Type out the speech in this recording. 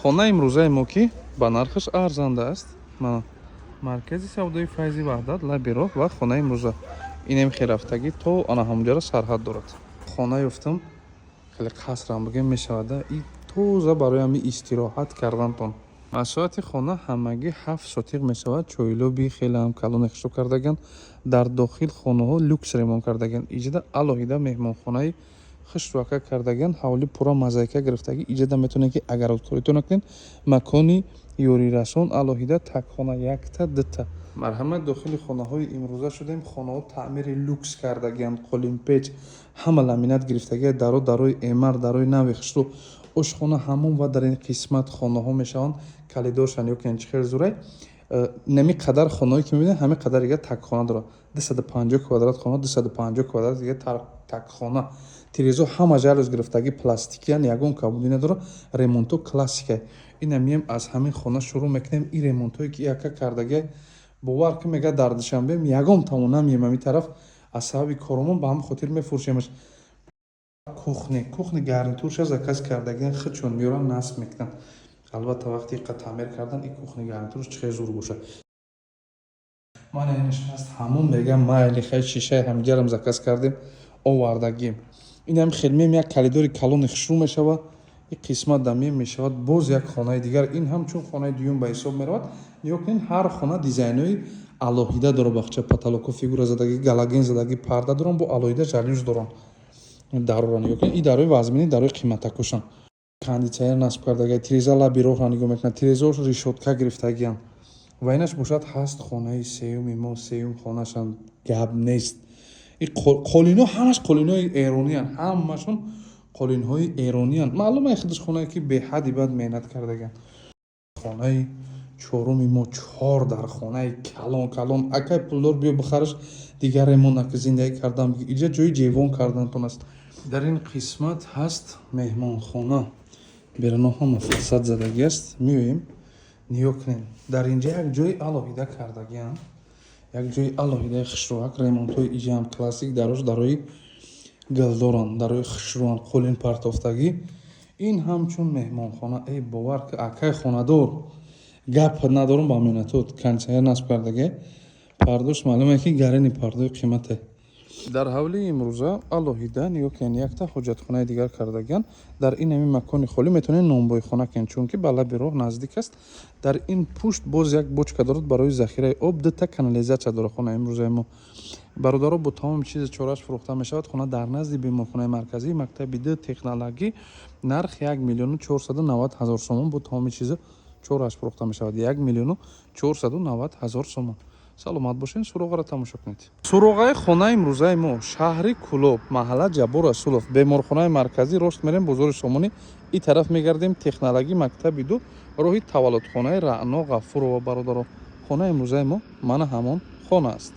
خانه امروزه ما که با نرخش ارزنده است. مرکز سودای فیضی وحدت لب راه و خانه امروزه اینم خیرفتگی تو آن همونجا را سرحد دارد. خانه یافتم خیلی قصرم بگم میشود این توزه برای همی استراحت کردن تون. مساحت خانه همگی 7 ساتیق میشود. چویلوبی خیلی هم کلان اخشو کردگن. در داخل خانه ها لوکس ریمون کردگن. ایجاده الهیده مهمان خانه خشتوکه کردگن. حوالی پورا مزایکه گرفتگی. ایجاده میتونه که اگر کاریتون کنین مکانی یوری رسون الهیده تک خانه یک تا دو تا. مرحمت داخل خانه های امروزه شدیم. خانه ها تعمیر لوکس کردگن. قلیم پیچ همه لامینات گرفتگی. دروی امر دروی نو خشتو اشخانه همون و در این قسمت خانه ها میشون کلیدارشن یا که خیلی زوره نمی قدر خانه هایی که میبینید همه قدر دیگه تک خانه داره. 250 کوادرات خانه 250 کوادرات دیگه تک خانه. تیریزو همه جلوش گرفتگی پلاستیکی ان یگون کابودی نداره. ریمونتو کلاسیکه. این میم از همین خانه شروع میکنیم. این ریمونتویی که یکا کردگی باور که میگه دردشم بیم یگام تمونا میم می طرف اصحابی کارمون با هم خاطر میفروشیمش. کухни гарнитурша заказ кардаган хичон миёран насб мекунан. албатта вақти тамир кардан ин кухни гарнитурш чӣ зур боша. мана инш ҳаст ҳамон мегам майли хай шишаи ҳамдигарам заказ кардем овардагим. инам хелмем як калидори калони хушрӯ мешава. ин қисмат дамем мешавад боз як хонаи дигар. ин ҳамчун хонаи дуюм ба ҳисоб меравад. ниё кунед ҳар хона дизайнои алоҳида дора. бахча паталоко фигура задаги галаген задаги парда дорон бо алоҳида жалюз дорон. дарора нигоҳ кунед. ин дарои вазмини дарои қиматакушан. кондитсионер насб кардагӣ. тиреза лаби роҳро нигоҳ мекунад. тирезаош решотка гирифтагиан. ва инаш бошад ҳаст хонаи сеюми мо. сеюм хонашан гап нест. ин қолино ҳамаш қолинои эрониян. ҳамашон қолинҳои эрониян. маълума худаш хонае ки беҳади бад меҳнат кардагиан. хонаи чоруми мо 4 дар хонаи калон. акай пулдор биё бихараш дигар ремонт ки зиндагӣ кардам. иҷа ҷои ҷевон кардантон аст. дар ин қисмат ҳаст меҳмонхона. бераноҳама фасад задаги аст. меоем ниё кунем. дар инҷа як ҷои алоҳида кардагиам. як ҷои алоҳидаи хушрӯак. ремонтҳои иҷаам классик дарош дарои галдоран дарои хушрӯан қолин партофтагӣ. ин ҳамчун меҳмонхона. эй бовар ки акай хонадор гап надорум ба минатот. кондитсионер насб кардагӣ. пардош маълуме ки гарини пардои қимате. дар ҳавли имрӯза алоҳида ниё кунед якта ҳоҷатхонаи дигар кардагиан. дар ин ҳамин макони холӣ метавонед номбойхона кунед чунки ба лаби роҳ наздик аст. дар ин пушт боз як бочка дорад барои захираи об. дута канализатсия дорад хона имрӯзаи мо. бародаро бо тамоми чизи чораш фурӯхта мешавад. хона дар назди беморхонаи марказии мактаби д технологӣ нарх 1 миллиону 490 ҳазор сомон бо тамоми чизи чораш фурӯхта мешавад. 1 миллиону 490 ҳазор сомон. саломат бошед. суроғаро тамошо кунед. суроғаи хонаи имрӯзаи мо шаҳри Кӯлоб, маҳалла Ҷаббор Расулов, беморхонаи марказӣ рост мерем бозори Сомонӣ. ин тараф мегардем технологӣ мактаби 2 роҳи таваллудхонаи Раъно Ғафурова бародаро. хонаи имрӯзаи мо мана ҳамон хона аст.